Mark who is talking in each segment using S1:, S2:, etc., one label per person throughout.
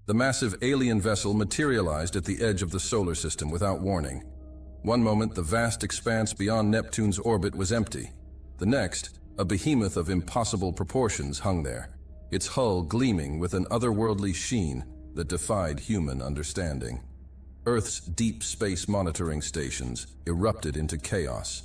S1: The massive alien vessel materialized at the edge of the solar system without warning. One moment, the vast expanse beyond Neptune's orbit was empty. The next, a behemoth of impossible proportions hung there, its hull gleaming with an otherworldly sheen that defied human understanding. Earth's deep space monitoring stations erupted into chaos.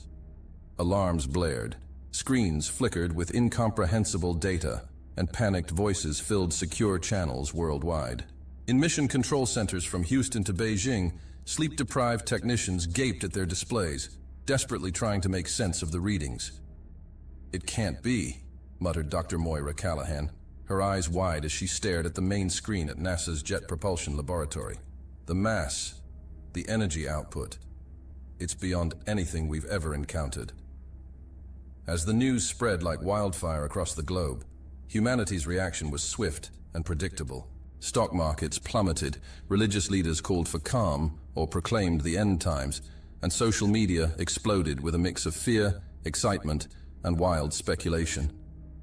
S1: Alarms blared, screens flickered with incomprehensible data, and panicked voices filled secure channels worldwide. In mission control centers from Houston to Beijing, sleep-deprived technicians gaped at their displays, desperately trying to make sense of the readings. "It can't be," muttered Dr. Moira Callahan, her eyes wide as she stared at the main screen at NASA's Jet Propulsion Laboratory. The mass, the energy output, it's beyond anything we've ever encountered. As the news spread like wildfire across the globe, humanity's reaction was swift and predictable. Stock markets plummeted, religious leaders called for calm or proclaimed the end times, and social media exploded with a mix of fear, excitement, and wild speculation.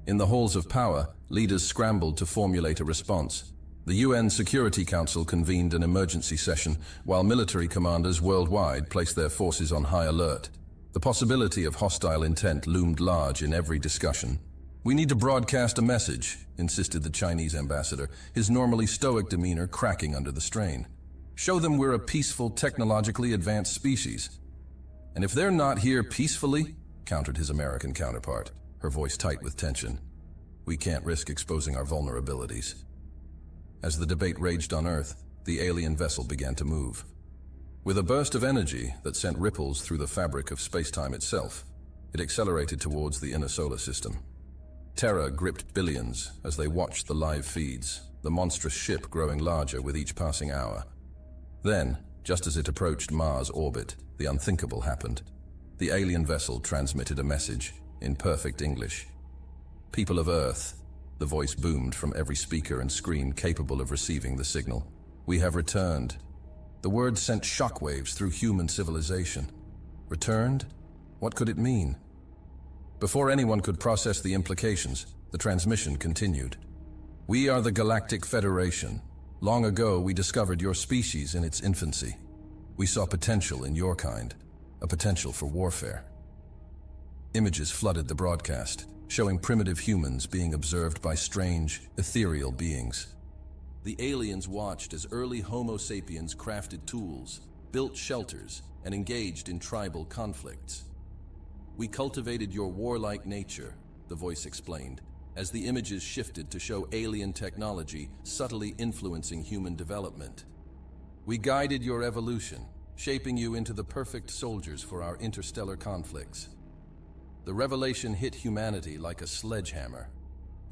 S1: In the halls of power, leaders scrambled to formulate a response. The UN Security Council convened an emergency session, while military commanders worldwide placed their forces on high alert. The possibility of hostile intent loomed large in every discussion. "We need to broadcast a message," insisted the Chinese ambassador, his normally stoic demeanor cracking under the strain. "Show them we're a peaceful, technologically advanced species." "And if they're not here peacefully," countered his American counterpart, her voice tight with tension, "we can't risk exposing our vulnerabilities." As the debate raged on Earth, the alien vessel began to move. With a burst of energy that sent ripples through the fabric of space-time itself, it accelerated towards the inner solar system. Terror gripped billions as they watched the live feeds, the monstrous ship growing larger with each passing hour. Then, just as it approached Mars' orbit, the unthinkable happened. The alien vessel transmitted a message in perfect English. "People of Earth," the voice boomed from every speaker and screen capable of receiving the signal, "we have returned." The word sent shockwaves through human civilization. Returned? What could it mean? Before anyone could process the implications, the transmission continued. "We are the Galactic Federation. Long ago, we discovered your species in its infancy. We saw potential in your kind, a potential for warfare." Images flooded the broadcast, showing primitive humans being observed by strange, ethereal beings. The aliens watched as early Homo sapiens crafted tools, built shelters, and engaged in tribal conflicts. "We cultivated your warlike nature," the voice explained, as the images shifted to show alien technology subtly influencing human development. "We guided your evolution, shaping you into the perfect soldiers for our interstellar conflicts." The revelation hit humanity like a sledgehammer.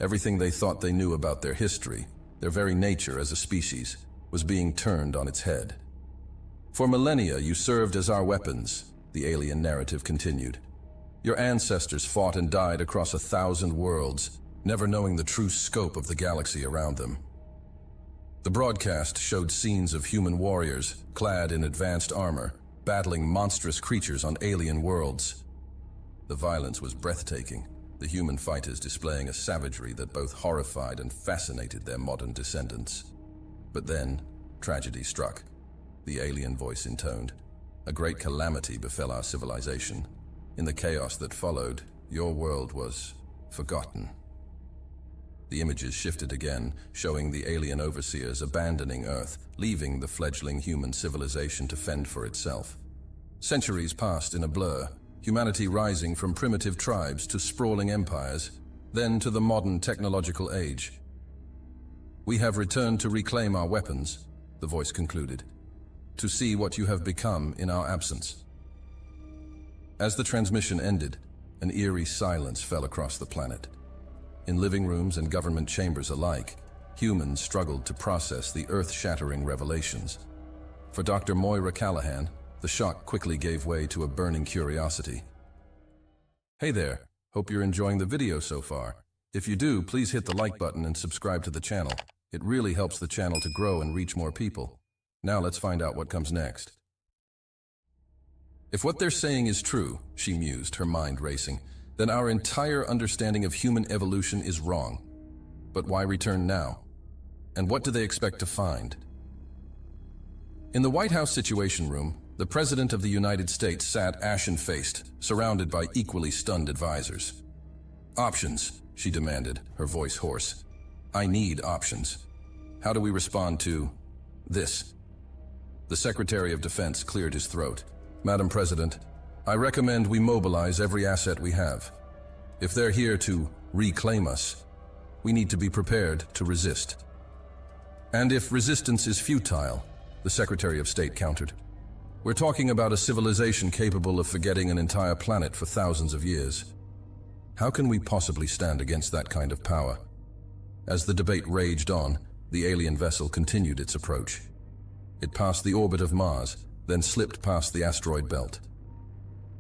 S1: Everything they thought they knew about their history, their very nature as a species, was being turned on its head. "For millennia you served as our weapons," the alien narrative continued. "Your ancestors fought and died across 1,000 worlds, never knowing the true scope of the galaxy around them." The broadcast showed scenes of human warriors, clad in advanced armor, battling monstrous creatures on alien worlds. The violence was breathtaking, the human fighters displaying a savagery that both horrified and fascinated their modern descendants. But then, tragedy struck. The alien voice intoned. "A great calamity befell our civilization. In the chaos that followed, your world was forgotten." The images shifted again, showing the alien overseers abandoning Earth, leaving the fledgling human civilization to fend for itself. Centuries passed in a blur, humanity rising from primitive tribes to sprawling empires, then to the modern technological age. "We have returned to reclaim our weapons," the voice concluded, "to see what you have become in our absence." As the transmission ended, an eerie silence fell across the planet. In living rooms and government chambers alike, humans struggled to process the earth-shattering revelations. For Dr. Moira Callahan, the shock quickly gave way to a burning curiosity. "Hey there, hope you're enjoying the video so far. If you do, please hit the like button and subscribe to the channel. It really helps the channel to grow and reach more people. Now let's find out what comes next." "If what they're saying is true," she mused, her mind racing, "then our entire understanding of human evolution is wrong. But why return now? And what do they expect to find? In the White House Situation Room, the President of the United States sat ashen-faced, surrounded by equally stunned advisors. "Options," she demanded, her voice hoarse. "I need options. How do we respond to this?" The Secretary of Defense cleared his throat. "Madam President, I recommend we mobilize every asset we have. If they're here to reclaim us, we need to be prepared to resist." "And if resistance is futile," the Secretary of State countered. "We're talking about a civilization capable of forgetting an entire planet for thousands of years. How can we possibly stand against that kind of power?" As the debate raged on, the alien vessel continued its approach. It passed the orbit of Mars, then slipped past the asteroid belt.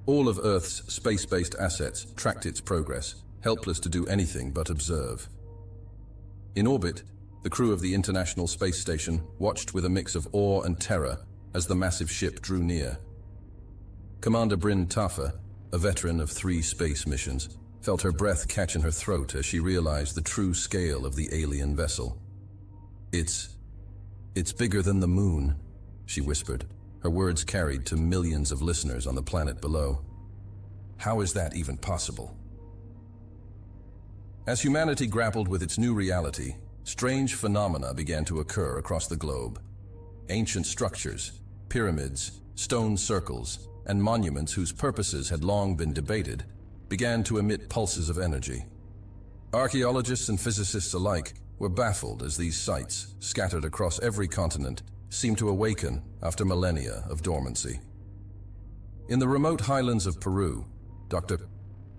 S1: All of Earth's space-based assets tracked its progress, helpless to do anything but observe. In orbit, the crew of the International Space Station watched with a mix of awe and terror as the massive ship drew near. Commander Bryn Taffa, a veteran of 3 space missions, felt her breath catch in her throat as she realized the true scale of the alien vessel. It's bigger than the moon," she whispered, her words carried to millions of listeners on the planet below. "How is that even possible?" As humanity grappled with its new reality, strange phenomena began to occur across the globe. Ancient structures, pyramids, stone circles, and monuments whose purposes had long been debated began to emit pulses of energy. Archaeologists and physicists alike were baffled as these sites, scattered across every continent, seemed to awaken after millennia of dormancy. In the remote highlands of Peru, Dr.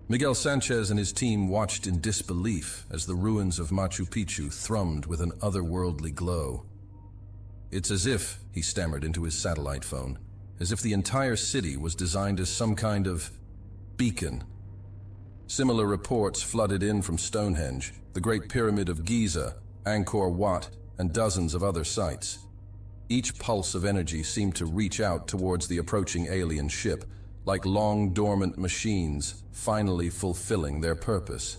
S1: Miguel Sanchez and his team watched in disbelief as the ruins of Machu Picchu thrummed with an otherworldly glow. "It's as if," he stammered into his satellite phone, "as if the entire city was designed as some kind of beacon." Similar reports flooded in from Stonehenge, the Great Pyramid of Giza, Angkor Wat, and dozens of other sites. Each pulse of energy seemed to reach out towards the approaching alien ship, like long dormant machines finally fulfilling their purpose.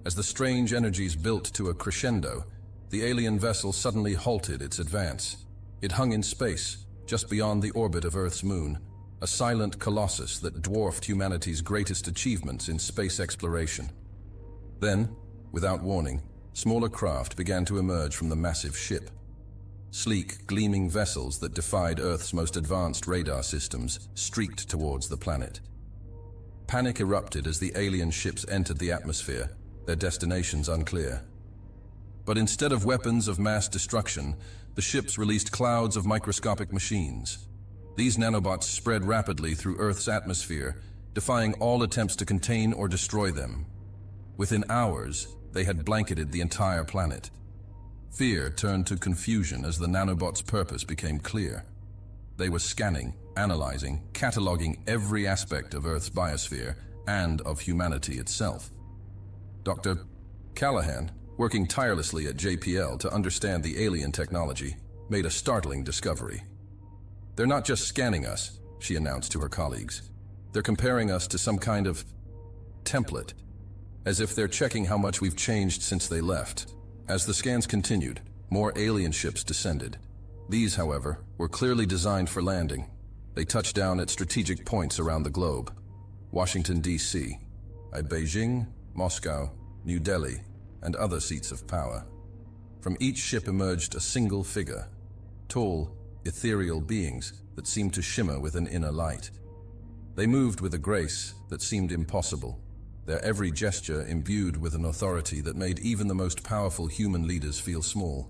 S1: As the strange energies built to a crescendo, the alien vessel suddenly halted its advance. It hung in space, just beyond the orbit of Earth's moon, a silent colossus that dwarfed humanity's greatest achievements in space exploration. Then, without warning, smaller craft began to emerge from the massive ship. Sleek, gleaming vessels that defied Earth's most advanced radar systems streaked towards the planet. Panic erupted as the alien ships entered the atmosphere, their destinations unclear. But instead of weapons of mass destruction, the ships released clouds of microscopic machines. These nanobots spread rapidly through Earth's atmosphere, defying all attempts to contain or destroy them. Within hours, they had blanketed the entire planet. Fear turned to confusion as the nanobots' purpose became clear. They were scanning, analyzing, cataloging every aspect of Earth's biosphere and of humanity itself. Dr. Callahan, working tirelessly at JPL to understand the alien technology, made a startling discovery. "They're not just scanning us," she announced to her colleagues. "They're comparing us to some kind of template, as if they're checking how much we've changed since they left." As the scans continued, more alien ships descended. These, however, were clearly designed for landing. They touched down at strategic points around the globe: Washington, D.C., Beijing, Moscow, New Delhi, and other seats of power. From each ship emerged a single figure, tall, ethereal beings that seemed to shimmer with an inner light. They moved with a grace that seemed impossible, their every gesture imbued with an authority that made even the most powerful human leaders feel small.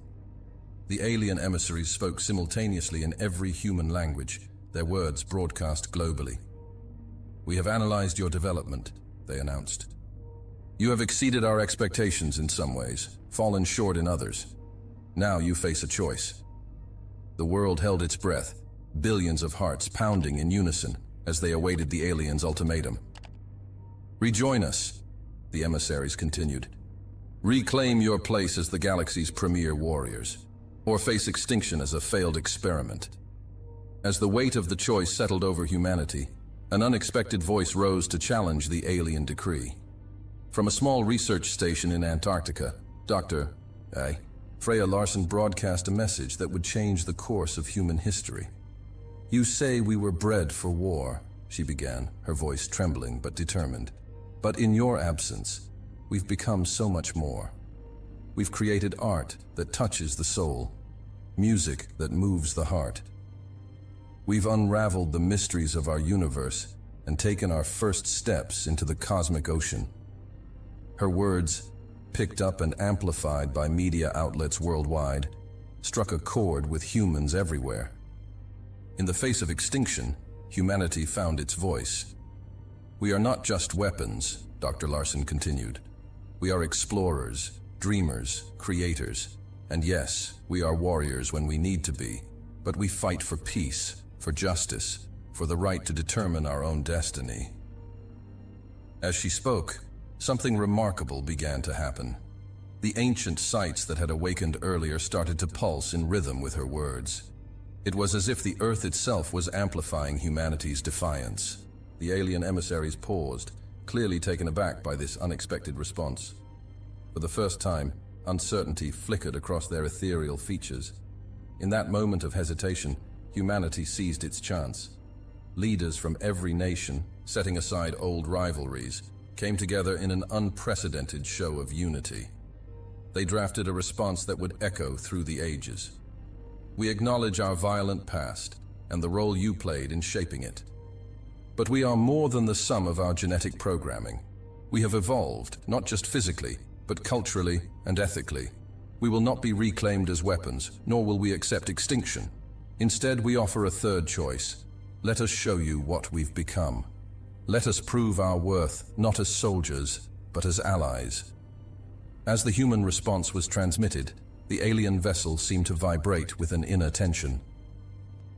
S1: The alien emissaries spoke simultaneously in every human language, their words broadcast globally. "We have analyzed your development," they announced. "You have exceeded our expectations in some ways, fallen short in others. Now you face a choice." The world held its breath, billions of hearts pounding in unison as they awaited the aliens' ultimatum. "Rejoin us," the emissaries continued. "Reclaim your place as the galaxy's premier warriors, or face extinction as a failed experiment." As the weight of the choice settled over humanity, an unexpected voice rose to challenge the alien decree. From a small research station in Antarctica, Dr. Hfy Freya Larson broadcast a message that would change the course of human history. "You say we were bred for war," she began, her voice trembling but determined. "But in your absence, we've become so much more. We've created art that touches the soul, music that moves the heart. We've unraveled the mysteries of our universe and taken our first steps into the cosmic ocean." Her words, picked up and amplified by media outlets worldwide, struck a chord with humans everywhere. In the face of extinction, humanity found its voice. "We are not just weapons," Dr. Larson continued. "We are explorers, dreamers, creators, and yes, we are warriors when we need to be, but we fight for peace, for justice, for the right to determine our own destiny." As she spoke, something remarkable began to happen. The ancient sites that had awakened earlier started to pulse in rhythm with her words. It was as if the Earth itself was amplifying humanity's defiance. The alien emissaries paused, clearly taken aback by this unexpected response. For the first time, uncertainty flickered across their ethereal features. In that moment of hesitation, humanity seized its chance. Leaders from every nation, setting aside old rivalries, came together in an unprecedented show of unity. They drafted a response that would echo through the ages. "We acknowledge our violent past and the role you played in shaping it. But we are more than the sum of our genetic programming. We have evolved, not just physically, but culturally and ethically. We will not be reclaimed as weapons, nor will we accept extinction. Instead, we offer a third choice. Let us show you what we've become. Let us prove our worth, not as soldiers, but as allies." As the human response was transmitted, the alien vessel seemed to vibrate with an inner tension.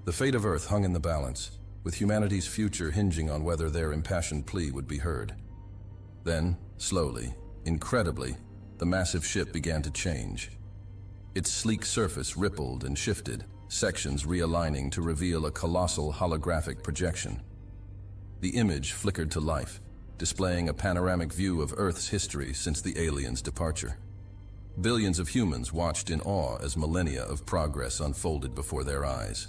S1: The fate of Earth hung in the balance, with humanity's future hinging on whether their impassioned plea would be heard. Then, slowly, incredibly, the massive ship began to change. Its sleek surface rippled and shifted, sections realigning to reveal a colossal holographic projection. The image flickered to life, displaying a panoramic view of Earth's history since the aliens' departure. Billions of humans watched in awe as millennia of progress unfolded before their eyes.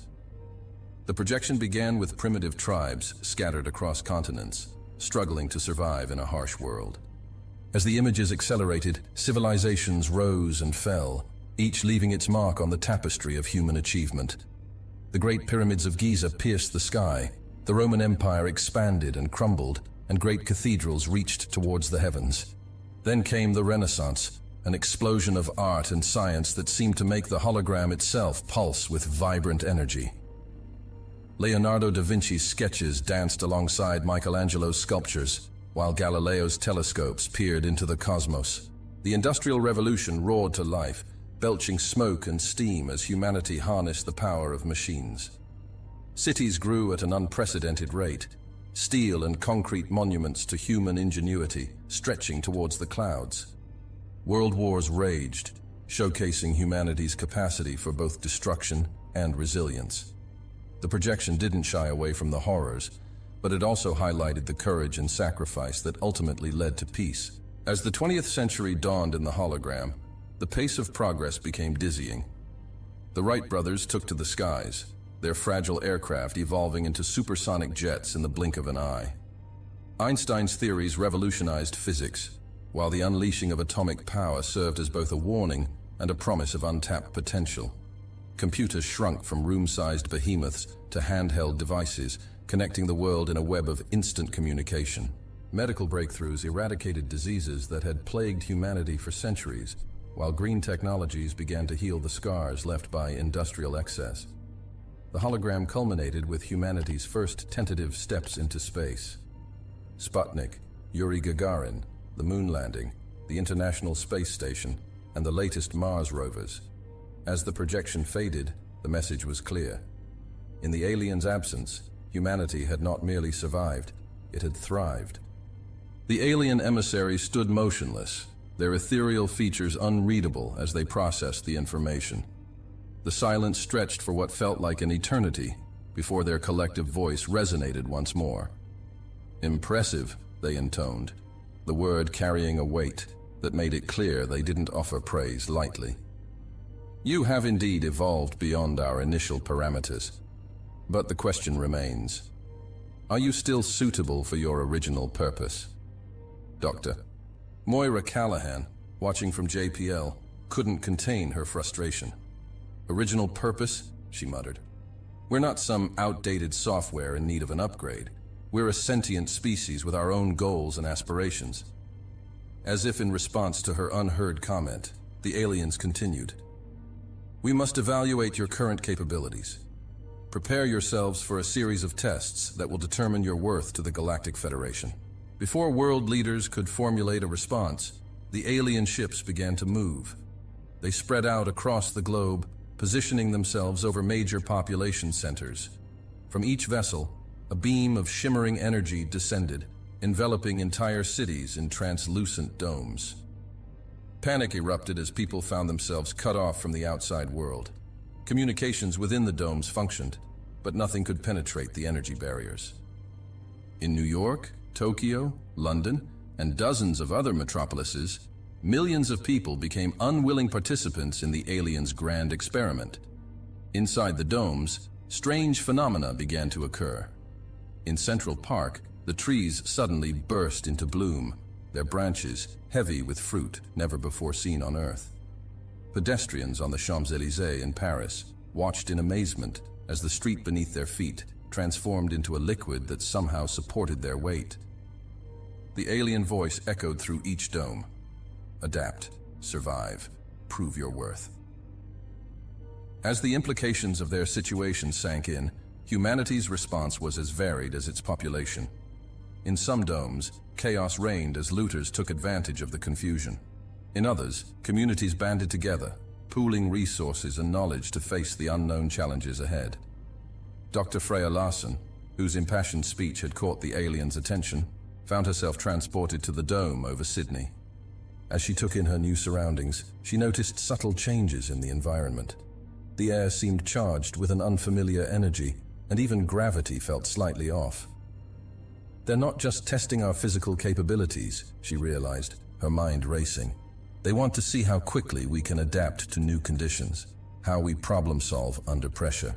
S1: The projection began with primitive tribes scattered across continents, struggling to survive in a harsh world. As the images accelerated, civilizations rose and fell, each leaving its mark on the tapestry of human achievement. The Great Pyramids of Giza pierced the sky, the Roman Empire expanded and crumbled, and great cathedrals reached towards the heavens. Then came the Renaissance, an explosion of art and science that seemed to make the hologram itself pulse with vibrant energy. Leonardo da Vinci's sketches danced alongside Michelangelo's sculptures, while Galileo's telescopes peered into the cosmos. The Industrial Revolution roared to life, belching smoke and steam as humanity harnessed the power of machines. Cities grew at an unprecedented rate, steel and concrete monuments to human ingenuity stretching towards the clouds. World wars raged, showcasing humanity's capacity for both destruction and resilience. The projection didn't shy away from the horrors, but it also highlighted the courage and sacrifice that ultimately led to peace. As the 20th century dawned in the hologram, the pace of progress became dizzying. The Wright brothers took to the skies, their fragile aircraft evolving into supersonic jets in the blink of an eye. Einstein's theories revolutionized physics, while the unleashing of atomic power served as both a warning and a promise of untapped potential. Computers shrunk from room-sized behemoths to handheld devices, connecting the world in a web of instant communication. Medical breakthroughs eradicated diseases that had plagued humanity for centuries, while green technologies began to heal the scars left by industrial excess. The hologram culminated with humanity's first tentative steps into space. Sputnik, Yuri Gagarin, the moon landing, the International Space Station, and the latest Mars rovers. As the projection faded, the message was clear. In the aliens' absence, humanity had not merely survived, it had thrived. The alien emissaries stood motionless, their ethereal features unreadable as they processed the information. The silence stretched for what felt like an eternity before their collective voice resonated once more. "Impressive," they intoned, the word carrying a weight that made it clear they didn't offer praise lightly. You have indeed evolved beyond our initial parameters. But the question remains, are you still suitable for your original purpose? Doctor. Moira Callahan, watching from JPL, couldn't contain her frustration. Original purpose? She muttered. We're not some outdated software in need of an upgrade. We're a sentient species with our own goals and aspirations. As if in response to her unheard comment, the aliens continued. We must evaluate your current capabilities. Prepare yourselves for a series of tests that will determine your worth to the Galactic Federation. Before world leaders could formulate a response, the alien ships began to move. They spread out across the globe, positioning themselves over major population centers. From each vessel, a beam of shimmering energy descended, enveloping entire cities in translucent domes. Panic erupted as people found themselves cut off from the outside world. Communications within the domes functioned, but nothing could penetrate the energy barriers. In New York, Tokyo, London, and dozens of other metropolises, millions of people became unwilling participants in the aliens' grand experiment. Inside the domes, strange phenomena began to occur. In Central Park, the trees suddenly burst into bloom, their branches heavy with fruit never before seen on Earth. Pedestrians on the Champs-Élysées in Paris watched in amazement as the street beneath their feet transformed into a liquid that somehow supported their weight. The alien voice echoed through each dome. Adapt, survive, prove your worth. As the implications of their situation sank in, humanity's response was as varied as its population. In some domes, chaos reigned as looters took advantage of the confusion. In others, communities banded together, pooling resources and knowledge to face the unknown challenges ahead. Dr. Freya Larson, whose impassioned speech had caught the aliens' attention, found herself transported to the dome over Sydney. As she took in her new surroundings, she noticed subtle changes in the environment. The air seemed charged with an unfamiliar energy, and even gravity felt slightly off. They're not just testing our physical capabilities, she realized, her mind racing. They want to see how quickly we can adapt to new conditions, how we problem solve under pressure.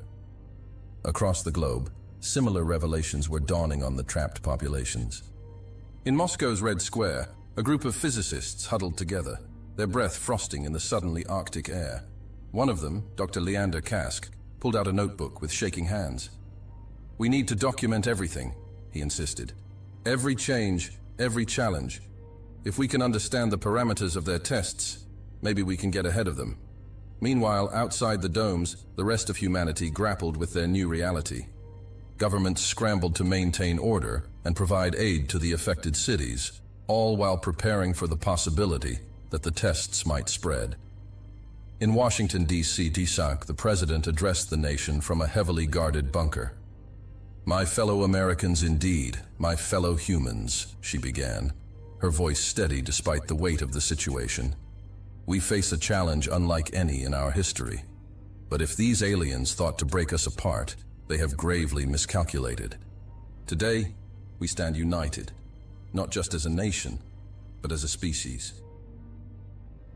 S1: Across the globe, similar revelations were dawning on the trapped populations. In Moscow's Red Square, a group of physicists huddled together, their breath frosting in the suddenly Arctic air. One of them, Dr. Leander Kask, pulled out a notebook with shaking hands. We need to document everything, he insisted. Every change, every challenge. If we can understand the parameters of their tests, maybe we can get ahead of them. Meanwhile, outside the domes, the rest of humanity grappled with their new reality. Governments scrambled to maintain order and provide aid to the affected cities, all while preparing for the possibility that the tests might spread. In Washington, D.C., the president addressed the nation from a heavily guarded bunker. My fellow Americans indeed, my fellow humans, she began, her voice steady despite the weight of the situation. We face a challenge unlike any in our history. But if these aliens thought to break us apart, they have gravely miscalculated. Today, we stand united, not just as a nation, but as a species.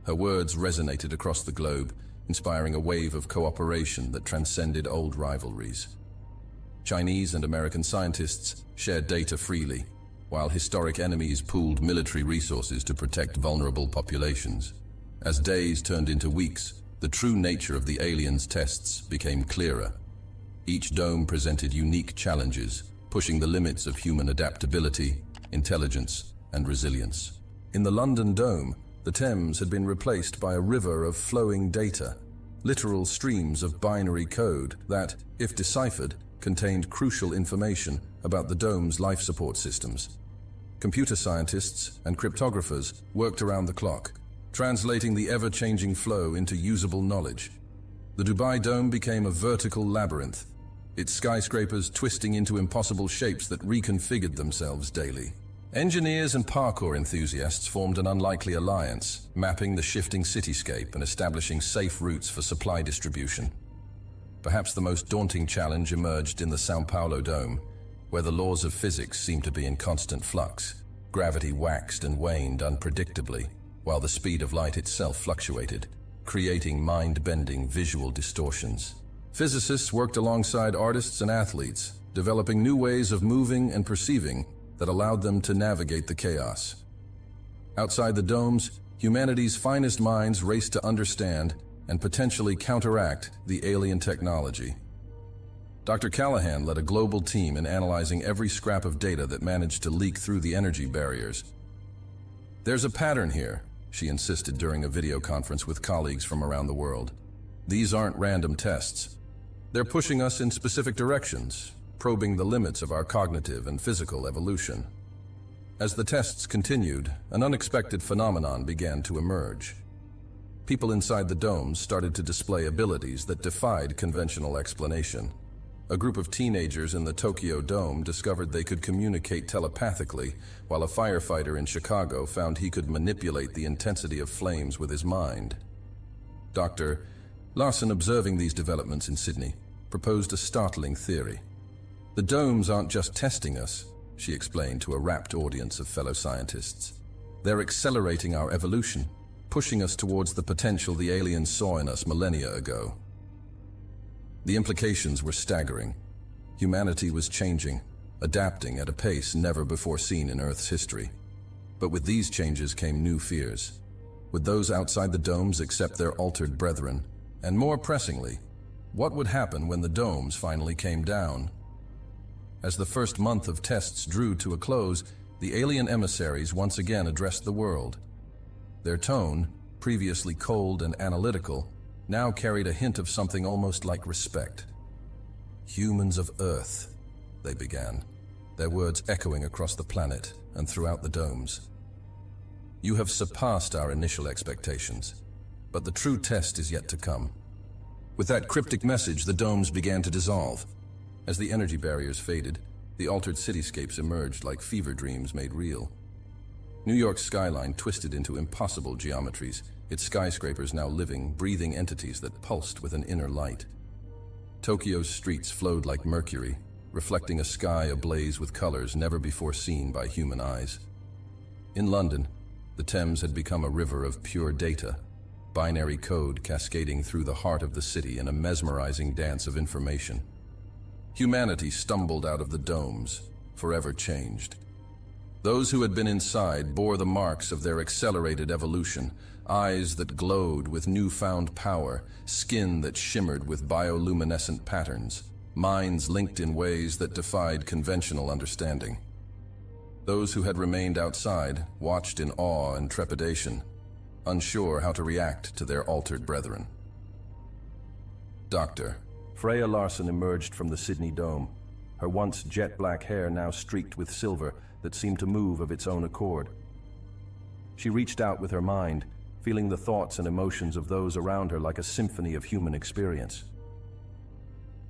S1: Her words resonated across the globe, inspiring a wave of cooperation that transcended old rivalries. Chinese and American scientists shared data freely, while historic enemies pooled military resources to protect vulnerable populations. As days turned into weeks, the true nature of the aliens' tests became clearer. Each dome presented unique challenges, pushing the limits of human adaptability, intelligence, and resilience. In the London Dome, the Thames had been replaced by a river of flowing data, literal streams of binary code that, if deciphered, contained crucial information about the dome's life support systems. Computer scientists and cryptographers worked around the clock, translating the ever-changing flow into usable knowledge. The Dubai Dome became a vertical labyrinth, its skyscrapers twisting into impossible shapes that reconfigured themselves daily. Engineers and parkour enthusiasts formed an unlikely alliance, mapping the shifting cityscape and establishing safe routes for supply distribution. Perhaps the most daunting challenge emerged in the São Paulo Dome, where the laws of physics seemed to be in constant flux. Gravity waxed and waned unpredictably, while the speed of light itself fluctuated. creating mind-bending visual distortions. Physicists worked alongside artists and athletes, developing new ways of moving and perceiving that allowed them to navigate the chaos. Outside the domes, humanity's finest minds raced to understand and potentially counteract the alien technology. Dr. Callahan led a global team in analyzing every scrap of data that managed to leak through the energy barriers. "There's a pattern here," she insisted during a video conference with colleagues from around the world. "These aren't random tests. They're pushing us in specific directions, probing the limits of our cognitive and physical evolution." As the tests continued, an unexpected phenomenon began to emerge. People inside the domes started to display abilities that defied conventional explanation. A group of teenagers in the Tokyo Dome discovered they could communicate telepathically, while a firefighter in Chicago found he could manipulate the intensity of flames with his mind. Dr. Larson, observing these developments in Sydney, proposed a startling theory. "The domes aren't just testing us," she explained to a rapt audience of fellow scientists. "They're accelerating our evolution, pushing us towards the potential the aliens saw in us millennia ago." The implications were staggering. Humanity was changing, adapting at a pace never before seen in Earth's history. But with these changes came new fears. Would those outside the domes accept their altered brethren? And more pressingly, what would happen when the domes finally came down? As the first month of tests drew to a close, the alien emissaries once again addressed the world. Their tone, previously cold and analytical, now carried a hint of something almost like respect. "Humans of Earth," they began, their words echoing across the planet and throughout the domes. "You have surpassed our initial expectations, but the true test is yet to come." With that cryptic message, the domes began to dissolve. As the energy barriers faded, the altered cityscapes emerged like fever dreams made real. New York's skyline twisted into impossible geometries, its skyscrapers now living, breathing entities that pulsed with an inner light. Tokyo's streets flowed like mercury, reflecting a sky ablaze with colors never before seen by human eyes. In London, the Thames had become a river of pure data, binary code cascading through the heart of the city in a mesmerizing dance of information. Humanity stumbled out of the domes, forever changed. Those who had been inside bore the marks of their accelerated evolution, eyes that glowed with newfound power, skin that shimmered with bioluminescent patterns, minds linked in ways that defied conventional understanding. Those who had remained outside watched in awe and trepidation, unsure how to react to their altered brethren. Dr. Freya Larson emerged from the Sydney Dome, her once jet-black hair now streaked with silver that seemed to move of its own accord. She reached out with her mind, feeling the thoughts and emotions of those around her like a symphony of human experience.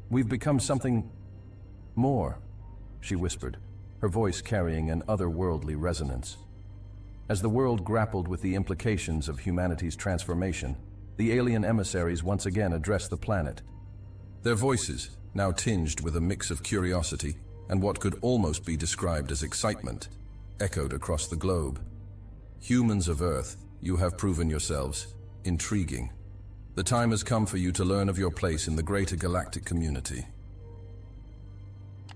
S1: "We've become something more," she whispered, her voice carrying an otherworldly resonance. As the world grappled with the implications of humanity's transformation, the alien emissaries once again addressed the planet. Their voices, now tinged with a mix of curiosity and what could almost be described as excitement, echoed across the globe. "Humans of Earth, you have proven yourselves intriguing. The time has come for you to learn of your place in the greater galactic community."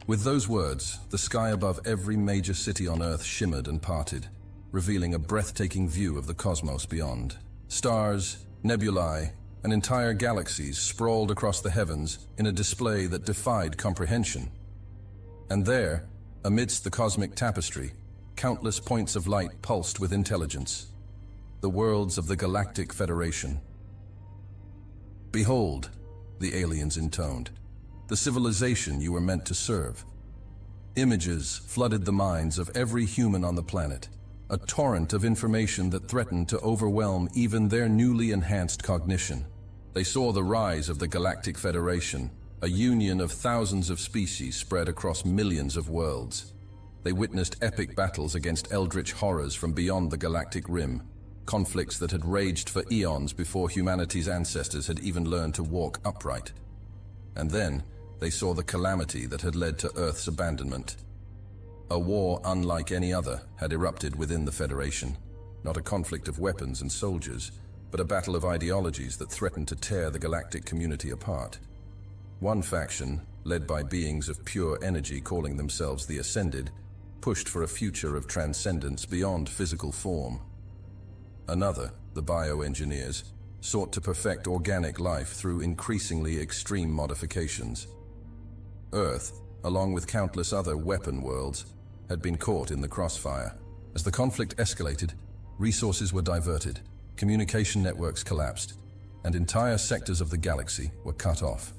S1: With those words, the sky above every major city on Earth shimmered and parted, revealing a breathtaking view of the cosmos beyond. Stars, nebulae, and entire galaxies sprawled across the heavens in a display that defied comprehension. And there, amidst the cosmic tapestry, countless points of light pulsed with intelligence, the worlds of the Galactic Federation. "Behold," the aliens intoned, "the civilization you were meant to serve." Images flooded the minds of every human on the planet, a torrent of information that threatened to overwhelm even their newly enhanced cognition. They saw the rise of the Galactic Federation, a union of thousands of species spread across millions of worlds. They witnessed epic battles against eldritch horrors from beyond the galactic rim, conflicts that had raged for eons before humanity's ancestors had even learned to walk upright. And then, they saw the calamity that had led to Earth's abandonment. A war unlike any other had erupted within the Federation, not a conflict of weapons and soldiers, but a battle of ideologies that threatened to tear the galactic community apart. One faction, led by beings of pure energy calling themselves the Ascended, pushed for a future of transcendence beyond physical form. Another, the bioengineers, sought to perfect organic life through increasingly extreme modifications. Earth, along with countless other weapon worlds, had been caught in the crossfire. As the conflict escalated, resources were diverted, communication networks collapsed, and entire sectors of the galaxy were cut off.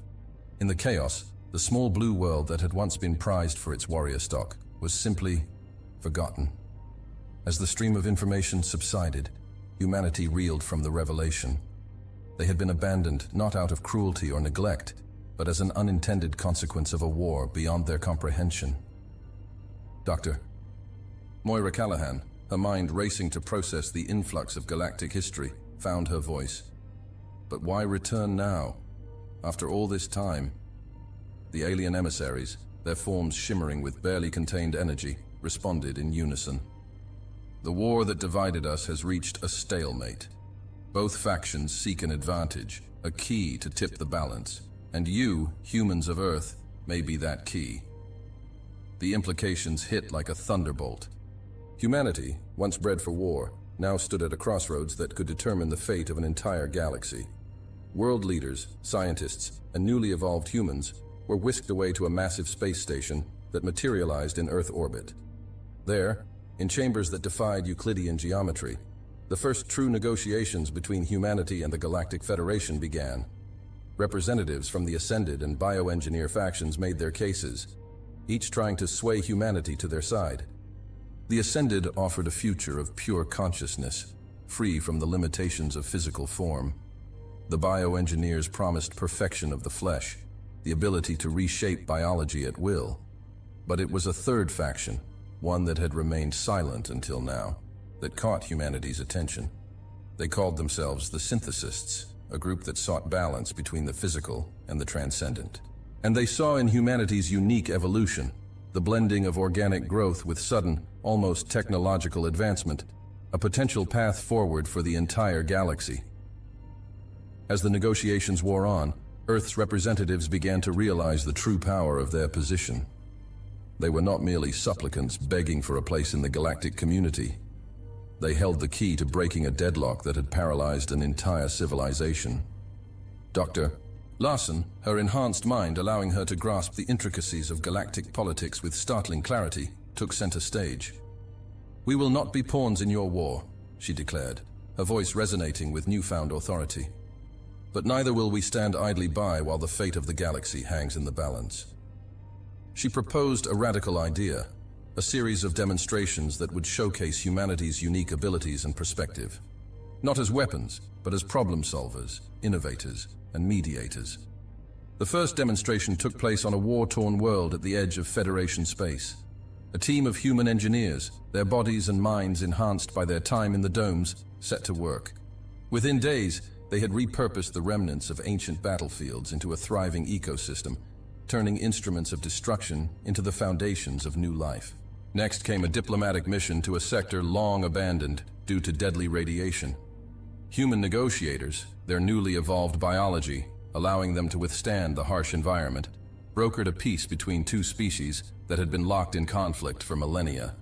S1: In the chaos, the small blue world that had once been prized for its warrior stock was simply forgotten. As the stream of information subsided, humanity reeled from the revelation. They had been abandoned not out of cruelty or neglect, but as an unintended consequence of a war beyond their comprehension. Dr. Moira Callahan, her mind racing to process the influx of galactic history, found her voice. But why return now? After all this time? The alien emissaries, their forms shimmering with barely contained energy, responded in unison. The war that divided us has reached a stalemate. Both factions seek an advantage, a key to tip the balance, and you, humans of Earth, may be that key. The implications hit like a thunderbolt. Humanity, once bred for war, now stood at a crossroads that could determine the fate of an entire galaxy. World leaders, scientists, and newly evolved humans were whisked away to a massive space station that materialized in Earth orbit. There, in chambers that defied Euclidean geometry, the first true negotiations between humanity and the Galactic Federation began. Representatives from the Ascended and bioengineer factions made their cases, each trying to sway humanity to their side. The Ascended offered a future of pure consciousness, free from the limitations of physical form. The bioengineers promised perfection of the flesh, the ability to reshape biology at will. But it was a third faction, one that had remained silent until now, that caught humanity's attention. They called themselves the Synthesists, a group that sought balance between the physical and the transcendent. And they saw in humanity's unique evolution, the blending of organic growth with sudden, almost technological advancement, a potential path forward for the entire galaxy. As the negotiations wore on, Earth's representatives began to realize the true power of their position. They were not merely supplicants begging for a place in the galactic community. They held the key to breaking a deadlock that had paralyzed an entire civilization. Dr. Larson, her enhanced mind allowing her to grasp the intricacies of galactic politics with startling clarity, took center stage. "We will not be pawns in your war," she declared, her voice resonating with newfound authority. "But neither will we stand idly by while the fate of the galaxy hangs in the balance." She proposed a radical idea, a series of demonstrations that would showcase humanity's unique abilities and perspective. Not as weapons, but as problem solvers, innovators, and mediators. The first demonstration took place on a war-torn world at the edge of Federation space. A team of human engineers, their bodies and minds enhanced by their time in the domes, set to work. Within days, they had repurposed the remnants of ancient battlefields into a thriving ecosystem, turning instruments of destruction into the foundations of new life. Next came a diplomatic mission to a sector long abandoned due to deadly radiation. Human negotiators, their newly evolved biology, allowing them to withstand the harsh environment, brokered a peace between two species that had been locked in conflict for millennia.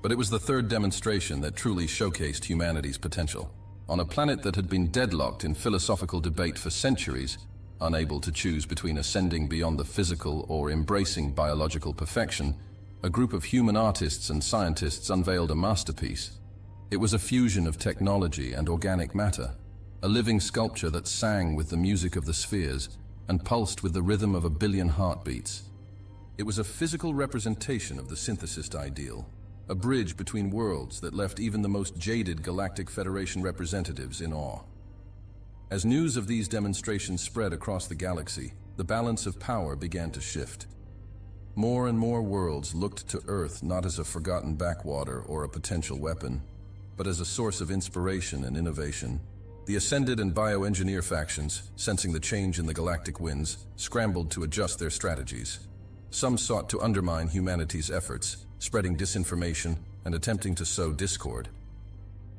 S1: But it was the third demonstration that truly showcased humanity's potential. On a planet that had been deadlocked in philosophical debate for centuries, unable to choose between ascending beyond the physical or embracing biological perfection, a group of human artists and scientists unveiled a masterpiece. It was a fusion of technology and organic matter, a living sculpture that sang with the music of the spheres and pulsed with the rhythm of 1 billion heartbeats. It was a physical representation of the synthesist ideal, a bridge between worlds that left even the most jaded Galactic Federation representatives in awe. As news of these demonstrations spread across the galaxy, the balance of power began to shift. More and more worlds looked to Earth not as a forgotten backwater or a potential weapon, but as a source of inspiration and innovation. The Ascended and bioengineer factions, sensing the change in the galactic winds, scrambled to adjust their strategies. Some sought to undermine humanity's efforts, spreading disinformation and attempting to sow discord.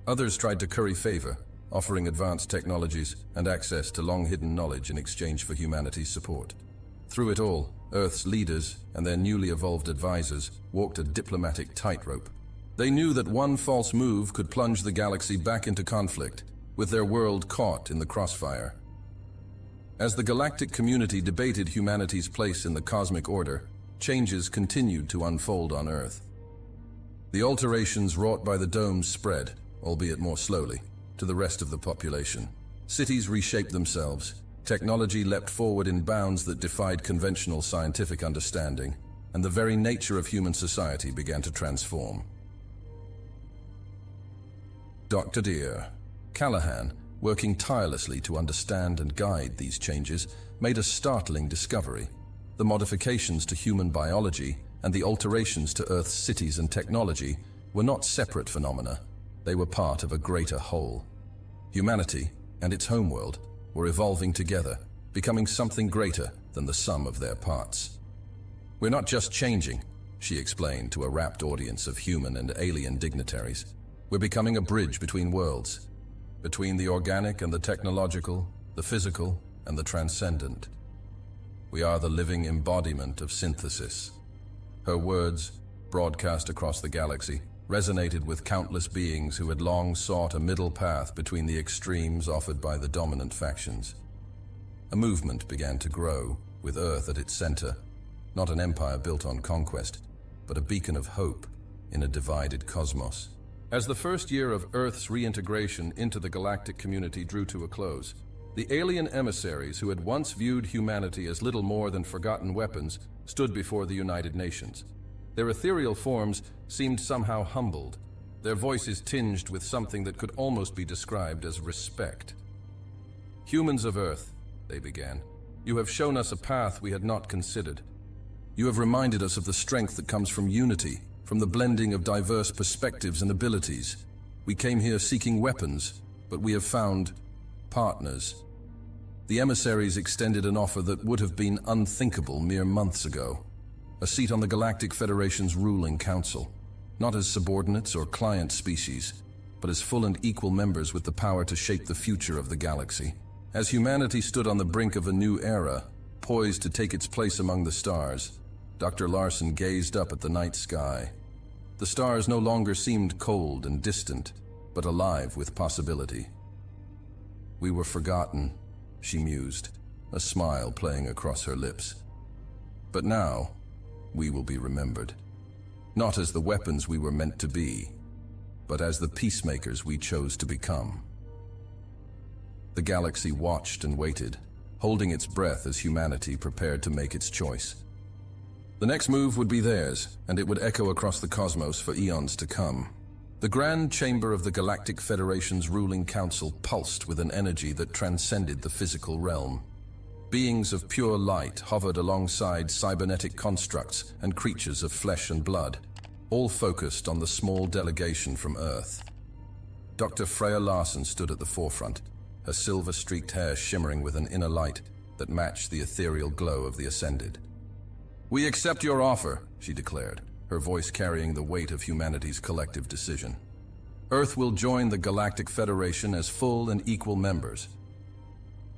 S1: Others tried to curry favor, offering advanced technologies and access to long-hidden knowledge in exchange for humanity's support. Through it all, Earth's leaders and their newly evolved advisors walked a diplomatic tightrope. They knew that one false move could plunge the galaxy back into conflict, with their world caught in the crossfire. As the galactic community debated humanity's place in the cosmic order, changes continued to unfold on Earth. The alterations wrought by the domes spread, albeit more slowly, to the rest of the population. Cities reshaped themselves, technology leapt forward in bounds that defied conventional scientific understanding, and the very nature of human society began to transform. Dr. Deere Callahan, working tirelessly to understand and guide these changes, made a startling discovery. The modifications to human biology and the alterations to Earth's cities and technology were not separate phenomena. They were part of a greater whole. Humanity and its homeworld were evolving together, becoming something greater than the sum of their parts. "We're not just changing," she explained to a rapt audience of human and alien dignitaries. "We're becoming a bridge between worlds, between the organic and the technological, the physical and the transcendent. We are the living embodiment of synthesis." Her words, broadcast across the galaxy, resonated with countless beings who had long sought a middle path between the extremes offered by the dominant factions. A movement began to grow, with Earth at its center, not an empire built on conquest, but a beacon of hope in a divided cosmos. As the first year of Earth's reintegration into the galactic community drew to a close, the alien emissaries who had once viewed humanity as little more than forgotten weapons stood before the United Nations. Their ethereal forms seemed somehow humbled, their voices tinged with something that could almost be described as respect. "Humans of Earth," they began, "you have shown us a path we had not considered. You have reminded us of the strength that comes from unity, from the blending of diverse perspectives and abilities. We came here seeking weapons, but we have found partners." The emissaries extended an offer that would have been unthinkable mere months ago. A seat on the Galactic Federation's ruling council, not as subordinates or client species, but as full and equal members with the power to shape the future of the galaxy. As humanity stood on the brink of a new era, poised to take its place among the stars, Dr. Larson gazed up at the night sky. The stars no longer seemed cold and distant, but alive with possibility. "We were forgotten," she mused, a smile playing across her lips. "But now, we will be remembered. Not as the weapons we were meant to be, but as the peacemakers we chose to become." The galaxy watched and waited, holding its breath as humanity prepared to make its choice. The next move would be theirs, and it would echo across the cosmos for eons to come. The grand chamber of the Galactic Federation's ruling council pulsed with an energy that transcended the physical realm. Beings of pure light hovered alongside cybernetic constructs and creatures of flesh and blood, all focused on the small delegation from Earth. Dr. Freya Larson stood at the forefront, her silver-streaked hair shimmering with an inner light that matched the ethereal glow of the Ascended. "We accept your offer," she declared, her voice carrying the weight of humanity's collective decision. "Earth will join the Galactic Federation as full and equal members."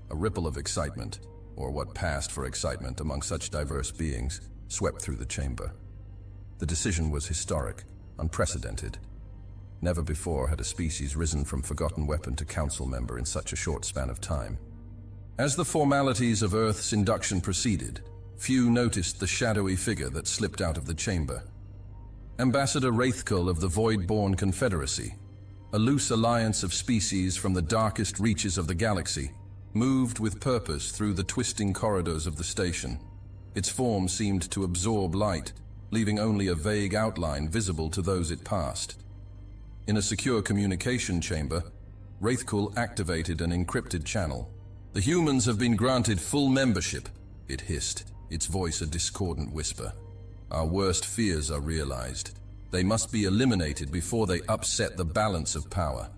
S1: A ripple of excitement, or what passed for excitement among such diverse beings, swept through the chamber. The decision was historic, unprecedented. Never before had a species risen from forgotten weapon to council member in such a short span of time. As the formalities of Earth's induction proceeded, few noticed the shadowy figure that slipped out of the chamber. Ambassador Wraithkull of the Void-born Confederacy, a loose alliance of species from the darkest reaches of the galaxy, moved with purpose through the twisting corridors of the station. Its form seemed to absorb light, leaving only a vague outline visible to those it passed. In a secure communication chamber, Wraithkull activated an encrypted channel. "The humans have been granted full membership," it hissed, its voice a discordant whisper. "Our worst fears are realized. They must be eliminated before they upset the balance of power."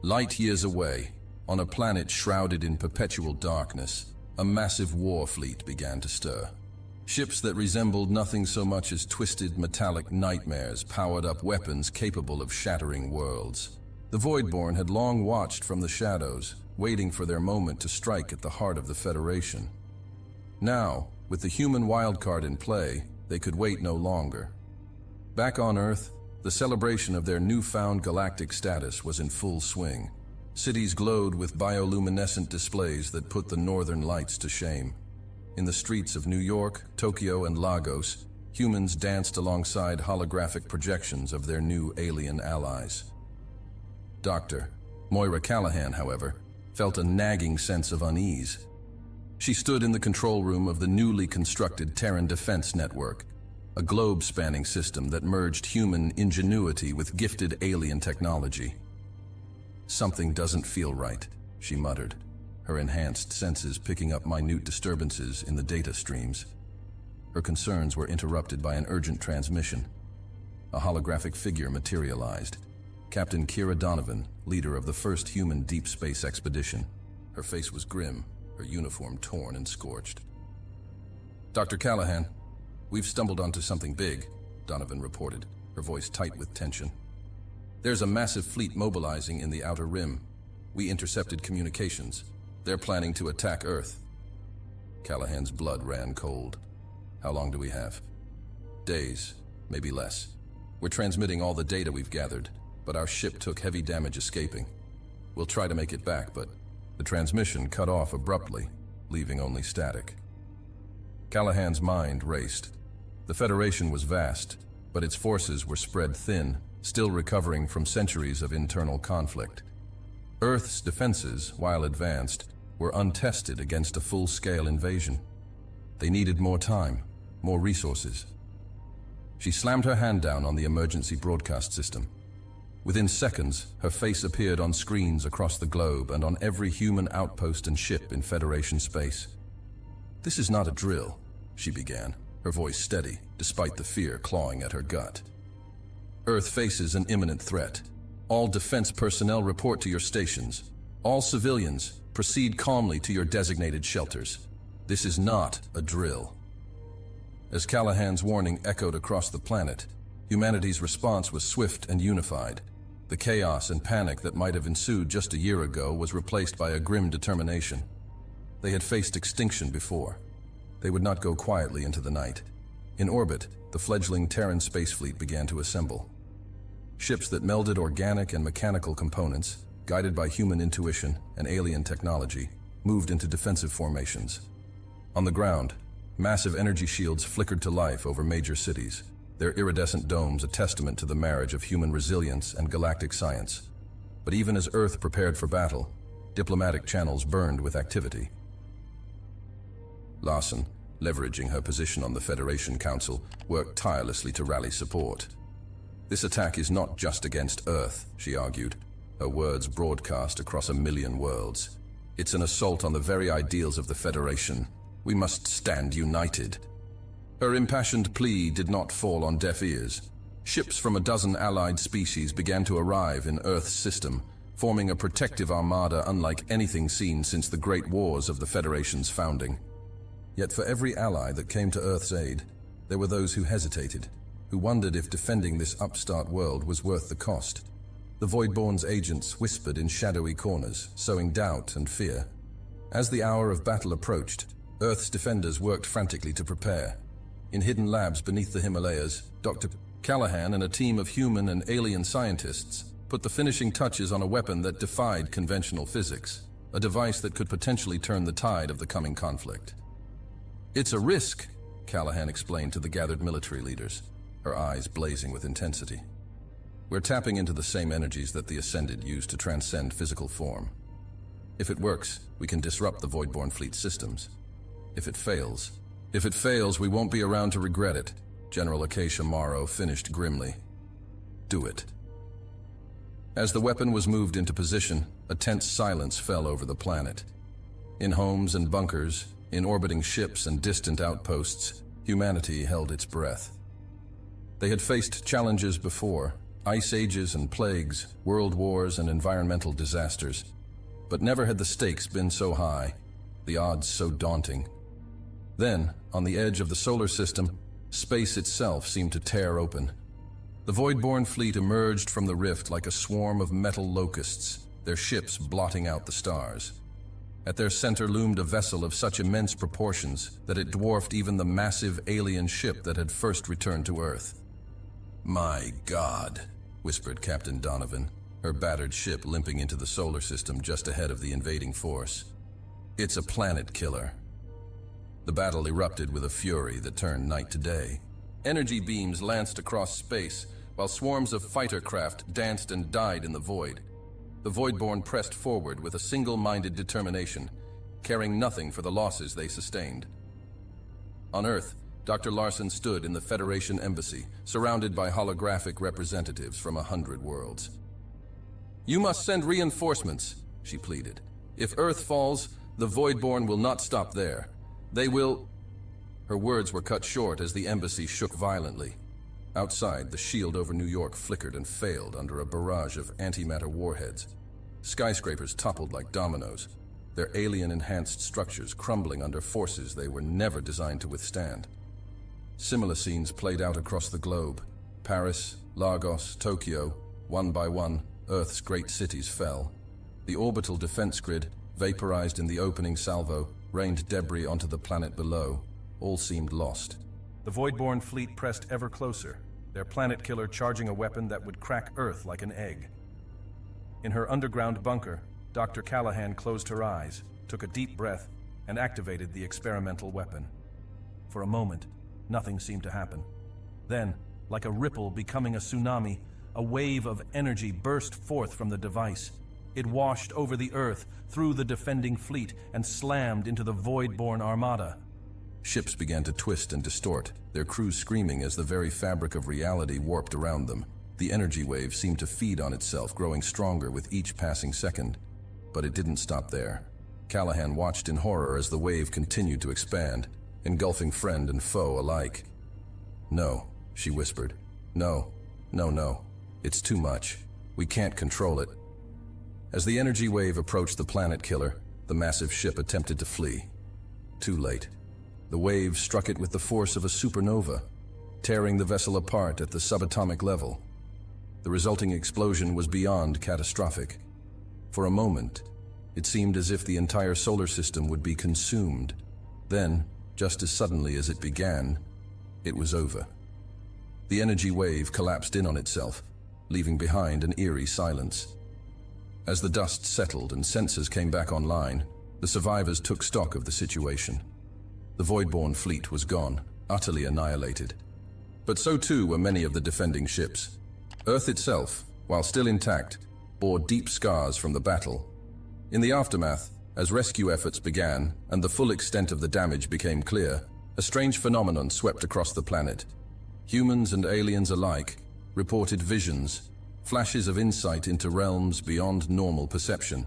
S1: Light years away, on a planet shrouded in perpetual darkness, a massive war fleet began to stir. Ships that resembled nothing so much as twisted metallic nightmares powered up weapons capable of shattering worlds. The Voidborn had long watched from the shadows, waiting for their moment to strike at the heart of the Federation. Now, with the human wildcard in play, they could wait no longer. Back on Earth, the celebration of their newfound galactic status was in full swing. Cities glowed with bioluminescent displays that put the northern lights to shame. In the streets of New York, Tokyo, and Lagos, humans danced alongside holographic projections of their new alien allies. Dr. Moira Callahan, however, felt a nagging sense of unease. She stood in the control room of the newly constructed Terran Defense Network, a globe-spanning system that merged human ingenuity with gifted alien technology. "Something doesn't feel right," she muttered, her enhanced senses picking up minute disturbances in the data streams. Her concerns were interrupted by an urgent transmission. A holographic figure materialized. Captain Kira Donovan, leader of the first human deep space expedition. Her face was grim, her uniform torn and scorched. "Dr. Callahan, we've stumbled onto something big," Donovan reported, her voice tight with tension. "There's a massive fleet mobilizing in the Outer Rim. We intercepted communications. They're planning to attack Earth." Callahan's blood ran cold. "How long do we have?" "Days, maybe less. We're transmitting all the data we've gathered, but our ship took heavy damage escaping. We'll try to make it back, but..." The transmission cut off abruptly, leaving only static. Callahan's mind raced. The Federation was vast, but its forces were spread thin, still recovering from centuries of internal conflict. Earth's defenses, while advanced, were untested against a full-scale invasion. They needed more time, more resources. She slammed her hand down on the emergency broadcast system. Within seconds, her face appeared on screens across the globe and on every human outpost and ship in Federation space. "This is not a drill," she began, her voice steady, despite the fear clawing at her gut. "Earth faces an imminent threat. All defense personnel report to your stations. All civilians, proceed calmly to your designated shelters. This is not a drill." As Callahan's warning echoed across the planet, humanity's response was swift and unified. The chaos and panic that might have ensued just a year ago was replaced by a grim determination. They had faced extinction before. They would not go quietly into the night. In orbit, the fledgling Terran space fleet began to assemble. Ships that melded organic and mechanical components, guided by human intuition and alien technology, moved into defensive formations. On the ground, massive energy shields flickered to life over major cities, their iridescent domes a testament to the marriage of human resilience and galactic science. But even as Earth prepared for battle, diplomatic channels burned with activity. Larson, leveraging her position on the Federation Council, worked tirelessly to rally support. "This attack is not just against Earth," she argued, her words broadcast across 1,000,000 worlds. "It's an assault on the very ideals of the Federation. We must stand united." Her impassioned plea did not fall on deaf ears. Ships from a dozen allied species began to arrive in Earth's system, forming a protective armada unlike anything seen since the Great Wars of the Federation's founding. Yet for every ally that came to Earth's aid, there were those who hesitated, who wondered if defending this upstart world was worth the cost. The Voidborn's agents whispered in shadowy corners, sowing doubt and fear. As the hour of battle approached, Earth's defenders worked frantically to prepare. In hidden labs beneath the Himalayas, Dr. Callahan and a team of human and alien scientists put the finishing touches on a weapon that defied conventional physics, a device that could potentially turn the tide of the coming conflict. "It's a risk," Callahan explained to the gathered military leaders, her eyes blazing with intensity. "We're tapping into the same energies that the Ascended used to transcend physical form. If it works, we can disrupt the Voidborn fleet systems. If it fails, we won't be around to regret it," General Acacia Morrow finished grimly. "Do it." As the weapon was moved into position, a tense silence fell over the planet. In homes and bunkers, in orbiting ships and distant outposts, humanity held its breath. They had faced challenges before, ice ages and plagues, world wars and environmental disasters. But never had the stakes been so high, the odds so daunting. Then, on the edge of the solar system, space itself seemed to tear open. The Voidborn fleet emerged from the rift like a swarm of metal locusts, their ships blotting out the stars. At their center loomed a vessel of such immense proportions that it dwarfed even the massive alien ship that had first returned to Earth. "My God," whispered Captain Donovan, her battered ship limping into the solar system just ahead of the invading force. "It's a planet killer." The battle erupted with a fury that turned night to day. Energy beams lanced across space, while swarms of fighter craft danced and died in the void. The Voidborn pressed forward with a single-minded determination, caring nothing for the losses they sustained. On Earth, Dr. Larson stood in the Federation embassy, surrounded by holographic representatives from 100 worlds. "You must send reinforcements," she pleaded. "If Earth falls, the Voidborn will not stop there. They will—" Her words were cut short as the embassy shook violently. Outside, the shield over New York flickered and failed under a barrage of antimatter warheads. Skyscrapers toppled like dominoes, their alien-enhanced structures crumbling under forces they were never designed to withstand. Similar scenes played out across the globe. Paris, Lagos, Tokyo, one by one, Earth's great cities fell. The orbital defense grid, vaporized in the opening salvo, rained debris onto the planet below. All seemed lost. The Voidborn fleet pressed ever closer, their planet killer charging a weapon that would crack Earth like an egg. In her underground bunker, Dr. Callahan closed her eyes, took a deep breath, and activated the experimental weapon. For a moment, nothing seemed to happen. Then, like a ripple becoming a tsunami, a wave of energy burst forth from the device. It washed over the Earth, through the defending fleet, and slammed into the Voidborn armada. Ships began to twist and distort, their crews screaming as the very fabric of reality warped around them. The energy wave seemed to feed on itself, growing stronger with each passing second. But it didn't stop there. Callahan watched in horror as the wave continued to expand, engulfing friend and foe alike. "No," she whispered. "No, no, no. It's too much. We can't control it." As the energy wave approached the planet killer, the massive ship attempted to flee. Too late. The wave struck it with the force of a supernova, tearing the vessel apart at the subatomic level. The resulting explosion was beyond catastrophic. For a moment, it seemed as if the entire solar system would be consumed. Then, just as suddenly as it began, it was over. The energy wave collapsed in on itself, leaving behind an eerie silence. As the dust settled and sensors came back online, the survivors took stock of the situation. The Voidborn fleet was gone, utterly annihilated. But so too were many of the defending ships. Earth itself, while still intact, bore deep scars from the battle. In the aftermath, as rescue efforts began and the full extent of the damage became clear, a strange phenomenon swept across the planet. Humans and aliens alike reported visions, flashes of insight into realms beyond normal perception.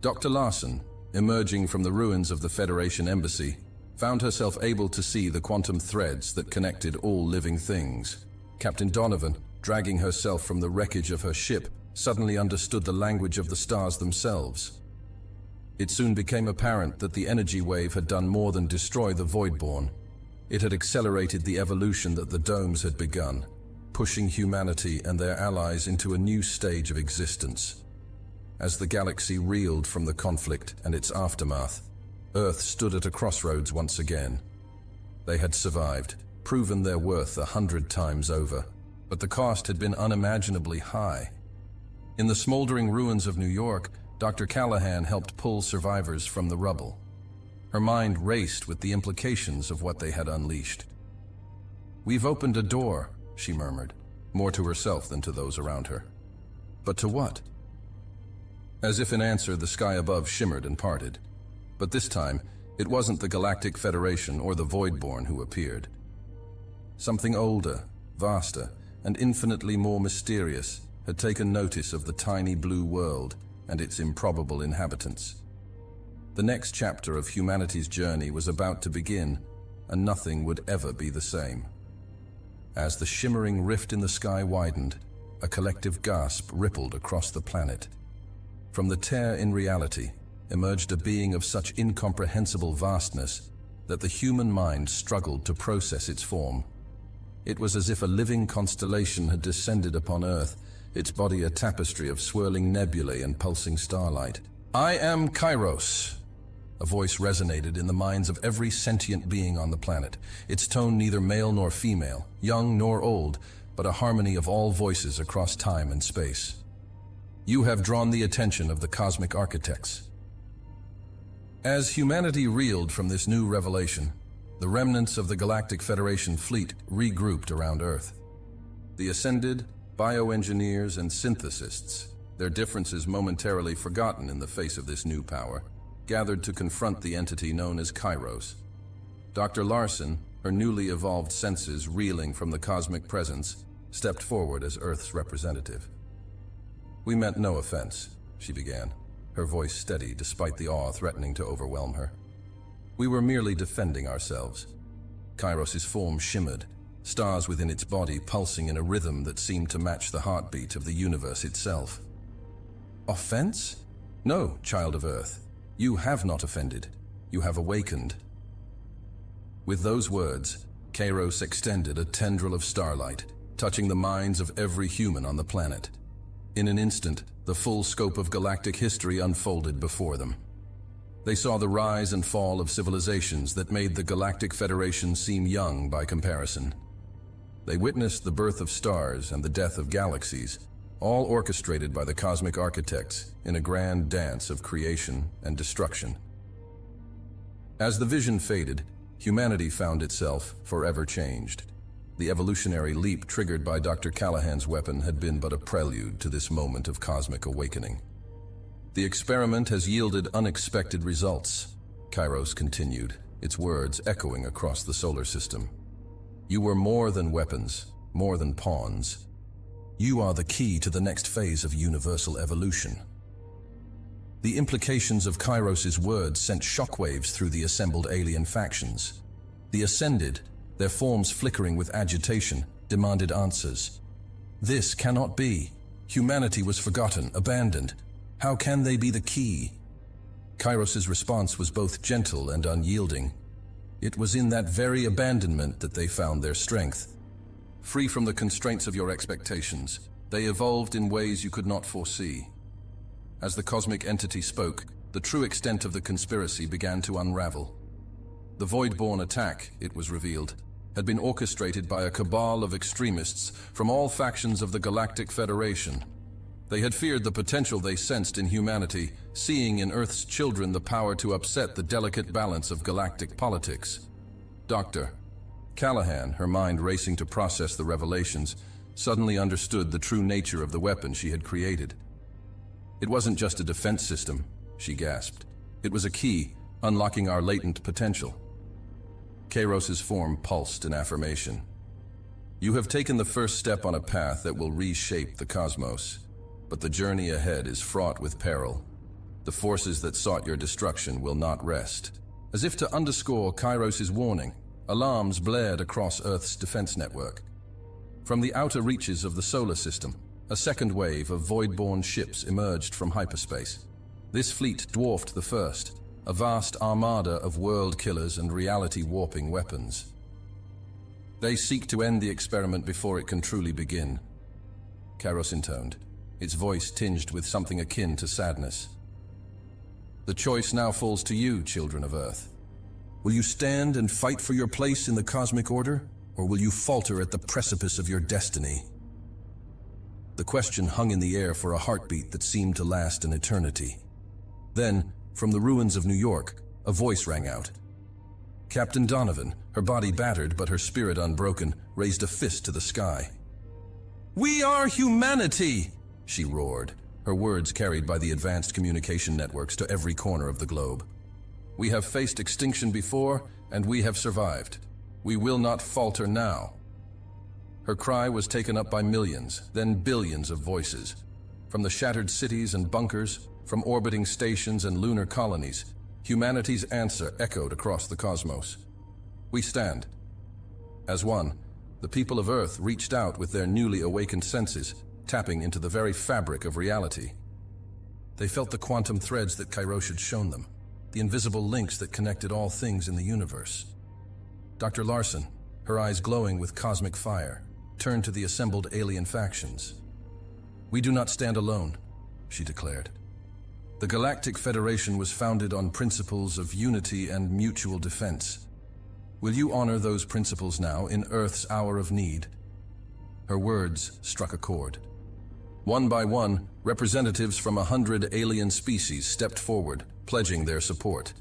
S1: Dr. Larson, emerging from the ruins of the Federation embassy, found herself able to see the quantum threads that connected all living things. Captain Donovan, dragging herself from the wreckage of her ship, suddenly understood the language of the stars themselves. It soon became apparent that the energy wave had done more than destroy the Voidborn. It had accelerated the evolution that the domes had begun, pushing humanity and their allies into a new stage of existence. As the galaxy reeled from the conflict and its aftermath, Earth stood at a crossroads once again. They had survived, proven their worth 100 times over, but the cost had been unimaginably high. In the smoldering ruins of New York, Dr. Callahan helped pull survivors from the rubble. Her mind raced with the implications of what they had unleashed. "We've opened a door," she murmured, more to herself than to those around her. "But to what?" As if in answer, the sky above shimmered and parted. But this time, it wasn't the Galactic Federation or the Voidborn who appeared. Something older, vaster, and infinitely more mysterious had taken notice of the tiny blue world and its improbable inhabitants. The next chapter of humanity's journey was about to begin, and nothing would ever be the same. As the shimmering rift in the sky widened, a collective gasp rippled across the planet. From the tear in reality emerged a being of such incomprehensible vastness that the human mind struggled to process its form. It was as if a living constellation had descended upon Earth, its body a tapestry of swirling nebulae and pulsing starlight. "I am Kairos." A voice resonated in the minds of every sentient being on the planet, its tone neither male nor female, young nor old, but a harmony of all voices across time and space. "You have drawn the attention of the cosmic architects." As humanity reeled from this new revelation, the remnants of the Galactic Federation fleet regrouped around Earth. The ascended, bioengineers, and synthesists, their differences momentarily forgotten in the face of this new power, gathered to confront the entity known as Kairos. Dr. Larson, her newly evolved senses reeling from the cosmic presence, stepped forward as Earth's representative. "We meant no offense," she began, her voice steady despite the awe threatening to overwhelm her. "We were merely defending ourselves." Kairos's form shimmered, stars within its body pulsing in a rhythm that seemed to match the heartbeat of the universe itself. "Offense? No, child of Earth. You have not offended. You have awakened." With those words, Kairos extended a tendril of starlight, touching the minds of every human on the planet. In an instant, the full scope of galactic history unfolded before them. They saw the rise and fall of civilizations that made the Galactic Federation seem young by comparison. They witnessed the birth of stars and the death of galaxies, all orchestrated by the cosmic architects in a grand dance of creation and destruction. As the vision faded, humanity found itself forever changed. The evolutionary leap triggered by Dr. Callahan's weapon had been but a prelude to this moment of cosmic awakening. "The experiment has yielded unexpected results," Kairos continued, its words echoing across the solar system. "You were more than weapons, more than pawns. You are the key to the next phase of universal evolution." The implications of Kairos's words sent shockwaves through the assembled alien factions. The Ascended, their forms flickering with agitation, demanded answers. "This cannot be. Humanity was forgotten, abandoned. How can they be the key?" Kairos's response was both gentle and unyielding. It was in that very abandonment that they found their strength. Free from the constraints of your expectations, they evolved in ways you could not foresee. As the cosmic entity spoke, the true extent of the conspiracy began to unravel. The Voidborn attack, it was revealed, had been orchestrated by a cabal of extremists from all factions of the Galactic Federation. They had feared the potential they sensed in humanity, seeing in Earth's children the power to upset the delicate balance of galactic politics. Dr. Callahan, her mind racing to process the revelations, suddenly understood the true nature of the weapon she had created. "It wasn't just a defense system," she gasped. "It was a key, unlocking our latent potential." Kairos's form pulsed in affirmation. "You have taken the first step on a path that will reshape the cosmos. But the journey ahead is fraught with peril. The forces that sought your destruction will not rest." As if to underscore Kairos's warning, alarms blared across Earth's defense network. From the outer reaches of the solar system, a second wave of Voidborn ships emerged from hyperspace. This fleet dwarfed the first, a vast armada of world killers and reality-warping weapons. "They seek to end the experiment before it can truly begin," Kairos intoned, its voice tinged with something akin to sadness. "The choice now falls to you, children of Earth. Will you stand and fight for your place in the cosmic order, or will you falter at the precipice of your destiny?" The question hung in the air for a heartbeat that seemed to last an eternity. Then, from the ruins of New York, a voice rang out. Captain Donovan, her body battered but her spirit unbroken, raised a fist to the sky. "We are humanity!" she roared, her words carried by the advanced communication networks to every corner of the globe. "We have faced extinction before, and we have survived. We will not falter now." Her cry was taken up by millions, then billions of voices. From the shattered cities and bunkers, from orbiting stations and lunar colonies, humanity's answer echoed across the cosmos. "We stand." As one, the people of Earth reached out with their newly awakened senses, tapping into the very fabric of reality. They felt the quantum threads that Kairos had shown them, the invisible links that connected all things in the universe. "Dr. Larson," her eyes glowing with cosmic fire, turned to the assembled alien factions. "We do not stand alone," she declared. "The Galactic Federation was founded on principles of unity and mutual defense. Will you honor those principles now in Earth's hour of need?" Her words struck a chord. One by one, representatives from 100 alien species stepped forward, pledging their support.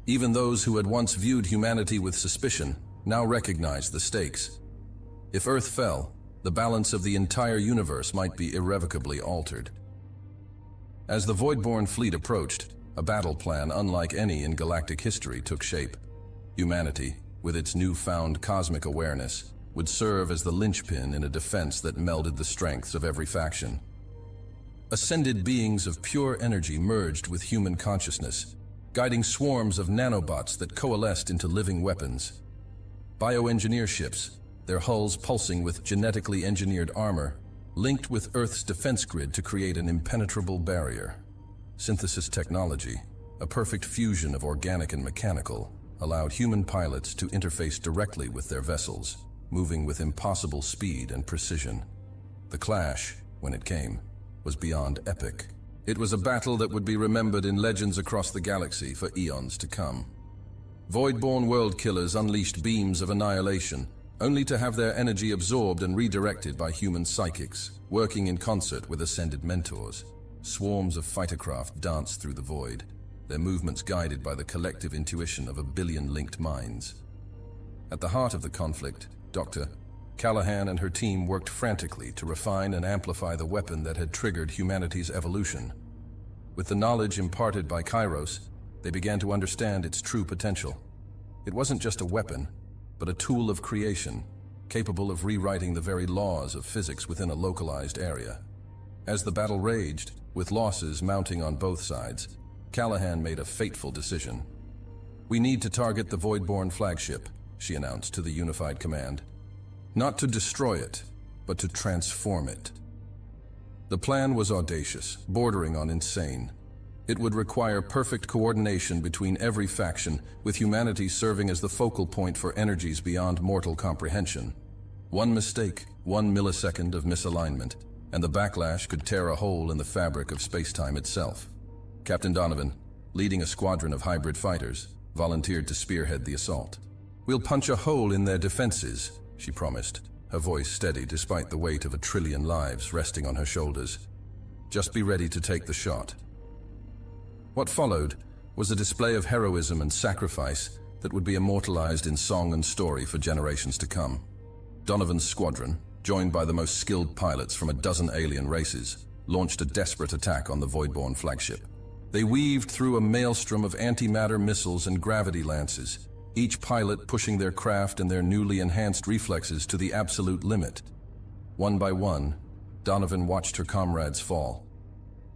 S1: Even those who had once viewed humanity with suspicion now recognized the stakes. If Earth fell, the balance of the entire universe might be irrevocably altered. As the Voidborn fleet approached, a battle plan unlike any in galactic history took shape. Humanity, with its newfound cosmic awareness, would serve as the linchpin in a defense that melded the strengths of every faction. Ascended beings of pure energy merged with human consciousness, guiding swarms of nanobots that coalesced into living weapons. Bioengineer ships, their hulls pulsing with genetically engineered armor, linked with Earth's defense grid to create an impenetrable barrier. Synthesis technology, a perfect fusion of organic and mechanical, allowed human pilots to interface directly with their vessels, moving with impossible speed and precision. The clash, when it came, was beyond epic. It was a battle that would be remembered in legends across the galaxy for eons to come. Voidborn world killers unleashed beams of annihilation, only to have their energy absorbed and redirected by human psychics, working in concert with ascended mentors. Swarms of fightercraft danced through the void, their movements guided by the collective intuition of a billion linked minds. At the heart of the conflict, Dr. Callahan and her team worked frantically to refine and amplify the weapon that had triggered humanity's evolution. With the knowledge imparted by Kairos, they began to understand its true potential. It wasn't just a weapon, but a tool of creation, capable of rewriting the very laws of physics within a localized area. As the battle raged, with losses mounting on both sides, Callahan made a fateful decision. "We need to target the Voidborn flagship," she announced to the unified command. "Not to destroy it, but to transform it." The plan was audacious, bordering on insane. It would require perfect coordination between every faction, with humanity serving as the focal point for energies beyond mortal comprehension. One mistake, 1 millisecond of misalignment, and the backlash could tear a hole in the fabric of space-time itself. Captain Donovan, leading a squadron of hybrid fighters, volunteered to spearhead the assault. "We'll punch a hole in their defenses," she promised, her voice steady despite the weight of 1 trillion lives resting on her shoulders. "Just be ready to take the shot." What followed was a display of heroism and sacrifice that would be immortalized in song and story for generations to come. Donovan's squadron, joined by the most skilled pilots from 12 alien races, launched a desperate attack on the Voidborn flagship. They weaved through a maelstrom of antimatter missiles and gravity lances, each pilot pushing their craft and their newly enhanced reflexes to the absolute limit. One by one, Donovan watched her comrades fall.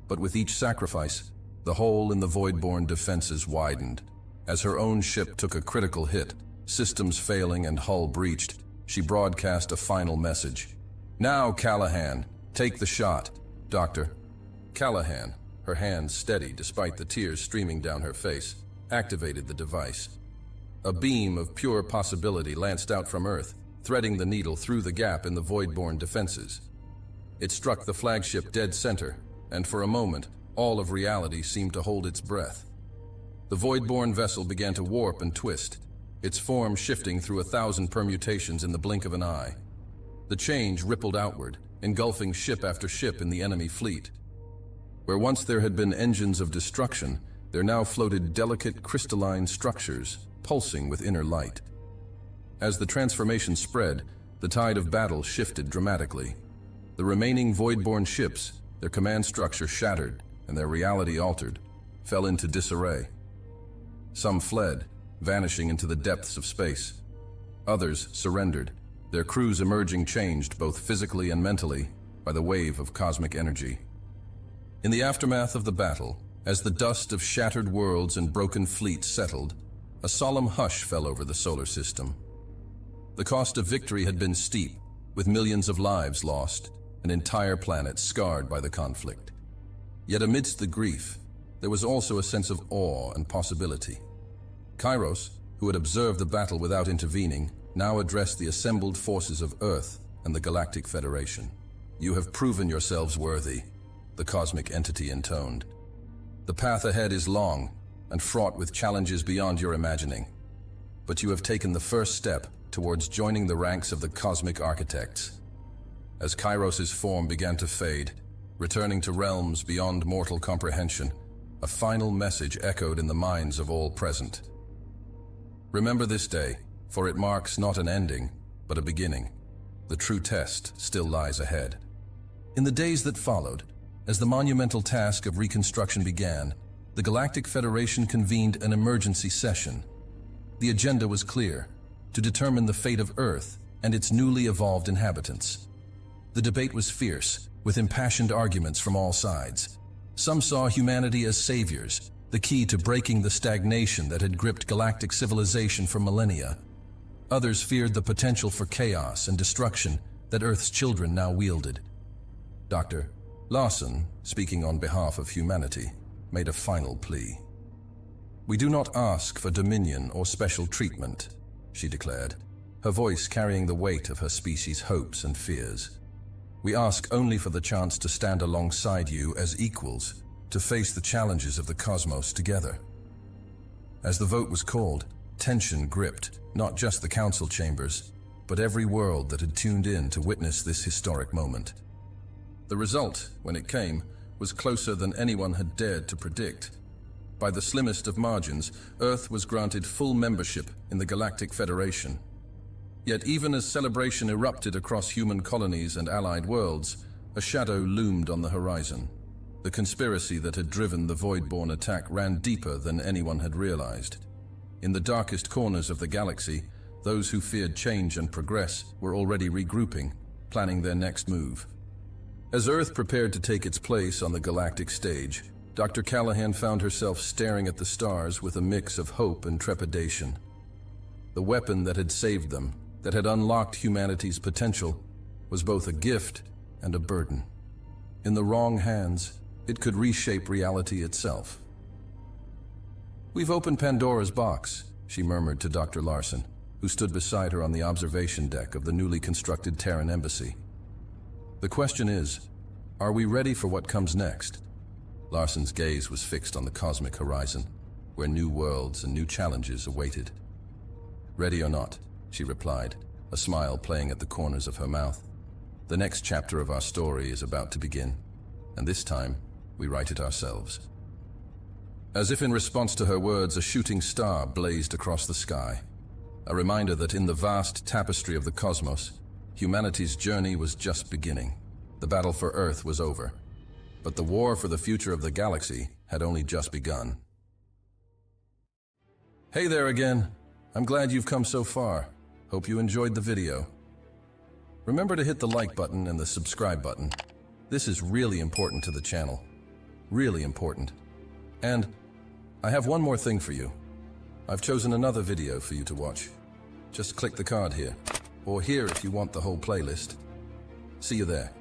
S1: But with each sacrifice, the hole in the Voidborn defenses widened. As her own ship took a critical hit, systems failing and hull breached, she broadcast a final message. "Now, Callahan, take the shot, Doctor." Callahan, her hands steady despite the tears streaming down her face, activated the device. A beam of pure possibility lanced out from Earth, threading the needle through the gap in the Voidborn defenses. It struck the flagship dead center, and for a moment, all of reality seemed to hold its breath. The Voidborn vessel began to warp and twist, its form shifting through 1,000 permutations in the blink of an eye. The change rippled outward, engulfing ship after ship in the enemy fleet. Where once there had been engines of destruction, there now floated delicate crystalline structures, pulsing with inner light. As the transformation spread, the tide of battle shifted dramatically. The remaining Voidborn ships, their command structure shattered and their reality altered, fell into disarray. Some fled, vanishing into the depths of space. Others surrendered, their crews emerging changed both physically and mentally by the wave of cosmic energy. In the aftermath of the battle, as the dust of shattered worlds and broken fleets settled, a solemn hush fell over the solar system. The cost of victory had been steep, with millions of lives lost, an entire planet scarred by the conflict. Yet amidst the grief, there was also a sense of awe and possibility. Kairos, who had observed the battle without intervening, now addressed the assembled forces of Earth and the Galactic Federation. "You have proven yourselves worthy," the cosmic entity intoned. "The path ahead is long and fraught with challenges beyond your imagining. But you have taken the first step towards joining the ranks of the cosmic architects." As Kairos' form began to fade, returning to realms beyond mortal comprehension, a final message echoed in the minds of all present. "Remember this day, for it marks not an ending, but a beginning. The true test still lies ahead." In the days that followed, as the monumental task of reconstruction began, the Galactic Federation convened an emergency session. The agenda was clear: to determine the fate of Earth and its newly evolved inhabitants. The debate was fierce, with impassioned arguments from all sides. Some saw humanity as saviors, the key to breaking the stagnation that had gripped galactic civilization for millennia. Others feared the potential for chaos and destruction that Earth's children now wielded. Dr. Larson, speaking on behalf of humanity, made a final plea. "We do not ask for dominion or special treatment," she declared, her voice carrying the weight of her species' hopes and fears. "We ask only for the chance to stand alongside you as equals, to face the challenges of the cosmos together." As the vote was called, tension gripped not just the council chambers, but every world that had tuned in to witness this historic moment. The result, when it came, was closer than anyone had dared to predict. By the slimmest of margins, Earth was granted full membership in the Galactic Federation. Yet even as celebration erupted across human colonies and allied worlds, a shadow loomed on the horizon. The conspiracy that had driven the Voidborn attack ran deeper than anyone had realized. In the darkest corners of the galaxy, those who feared change and progress were already regrouping, planning their next move. As Earth prepared to take its place on the galactic stage, Dr. Callahan found herself staring at the stars with a mix of hope and trepidation. The weapon that had saved them, that had unlocked humanity's potential, was both a gift and a burden. In the wrong hands, it could reshape reality itself. "We've opened Pandora's box," she murmured to Dr. Larson, who stood beside her on the observation deck of the newly constructed Terran embassy. "The question is, are we ready for what comes next?" Larson's gaze was fixed on the cosmic horizon, where new worlds and new challenges awaited. "Ready or not," she replied, a smile playing at the corners of her mouth. "The next chapter of our story is about to begin, and this time, we write it ourselves." As if in response to her words, a shooting star blazed across the sky, a reminder that in the vast tapestry of the cosmos, humanity's journey was just beginning. The battle for Earth was over, but the war for the future of the galaxy had only just begun. Hey there again. I'm glad you've come so far. Hope you enjoyed the video. Remember to hit the like button and the subscribe button. This is really important to the channel. Really important. And I have one more thing for you. I've chosen another video for you to watch. Just click the card here, or here if you want the whole playlist. See you there.